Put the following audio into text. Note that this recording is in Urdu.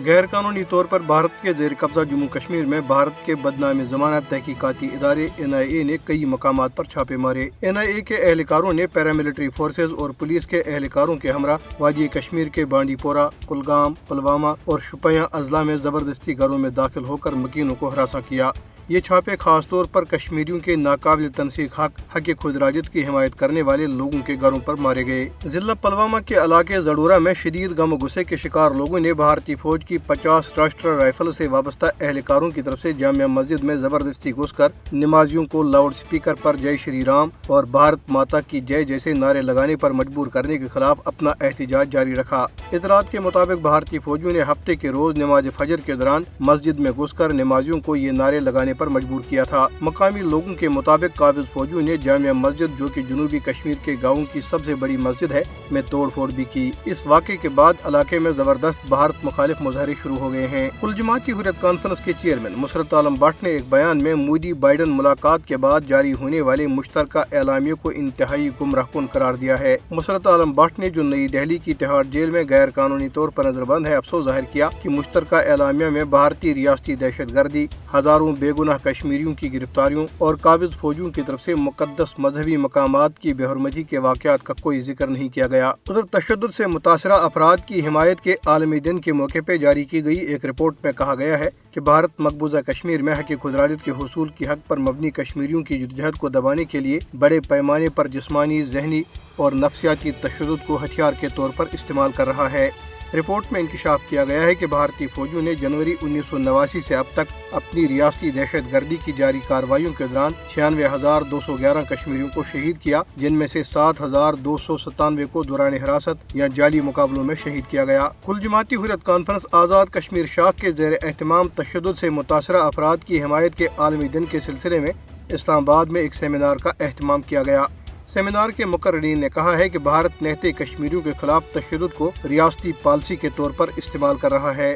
غیر قانونی طور پر بھارت کے زیر قبضہ جموں کشمیر میں بھارت کے بدنام ضمانت تحقیقاتی ادارے NIA نے کئی مقامات پر چھاپے مارے۔ NIA کے اہلکاروں نے پیراملٹری فورسز اور پولیس کے اہلکاروں کے ہمراہ وادی کشمیر کے بانڈی پورہ، کلگام، پلوامہ اور شوپیاں اضلاع میں زبردستی گھروں میں داخل ہو کر مکینوں کو ہراساں کیا۔ یہ چھاپے خاص طور پر کشمیریوں کے ناقابل تنسیق حق خود ارادیت کی حمایت کرنے والے لوگوں کے گھروں پر مارے گئے۔ ضلع پلوامہ کے علاقے زڈورہ میں شدید غم و غصے کے شکار لوگوں نے بھارتی فوج کی 50 راشٹر رائفل سے وابستہ اہلکاروں کی طرف سے جامع مسجد میں زبردستی گھس کر نمازیوں کو لاؤڈ سپیکر پر جے شری رام اور بھارت ماتا کی جے جیسے نعرے لگانے پر مجبور کرنے کے خلاف اپنا احتجاج جاری رکھا۔ اطلاعات کے مطابق بھارتی فوجیوں نے ہفتے کے روز نماز فجر کے دوران مسجد میں گھس کر نمازیوں کو یہ نعرے لگانے پر مجبور کیا تھا۔ مقامی لوگوں کے مطابق قابض فوجیوں نے جامع مسجد، جو کہ جنوبی کشمیر کے گاؤں کی سب سے بڑی مسجد ہے، میں توڑ پھوڑ بھی کی۔ اس واقعے کے بعد علاقے میں زبردست بھارت مخالف مظاہرے شروع ہو گئے ہیں۔ کل جماعتی حریت کانفرنس کے چیئرمین مسرت عالم بٹ نے ایک بیان میں مودی بائیڈن ملاقات کے بعد جاری ہونے والے مشترکہ اعلامیے کو انتہائی گمراہ کن قرار دیا ہے۔ مسرت عالم بٹ نے، جو نئی دہلی کی تہاڑ جیل میں غیر قانونی طور پر نظر بند ہے، افسوس ظاہر کیا کہ مشترکہ اعلامیہ میں بھارتی ریاستی دہشت گردی، ہزاروں بے گناہ کشمیریوں کی گرفتاریوں اور قابض فوجیوں کی طرف سے مقدس مذہبی مقامات کی بے حرمتی کے واقعات کا کوئی ذکر نہیں کیا گیا۔ ادھر تشدد سے متاثرہ افراد کی حمایت کے عالمی دن کے موقع پہ جاری کی گئی ایک رپورٹ میں کہا گیا ہے کہ بھارت مقبوضہ کشمیر میں حق خود ارادیت کے حصول کی حق پر مبنی کشمیریوں کی جدوجہد کو دبانے کے لیے بڑے پیمانے پر جسمانی، ذہنی اور نفسیاتی تشدد کو ہتھیار کے طور پر استعمال کر رہا ہے۔ رپورٹ میں انکشاف کیا گیا ہے کہ بھارتی فوجیوں نے جنوری 1989 سے اب تک اپنی ریاستی دہشت گردی کی جاری کارروائیوں کے دوران 96,211 کشمیریوں کو شہید کیا، جن میں سے 7,297 کو دوران حراست یا جعلی مقابلوں میں شہید کیا گیا۔ کل جماعتی حریت کانفرنس آزاد کشمیر شاخ کے زیر اہتمام تشدد سے متاثرہ افراد کی حمایت کے عالمی دن کے سلسلے میں اسلام آباد میں ایک سیمینار کا اہتمام کیا گیا۔ سیمینار کے مقررین نے کہا ہے کہ بھارت نہتے کشمیریوں کے خلاف تشدد کو ریاستی پالیسی کے طور پر استعمال کر رہا ہے۔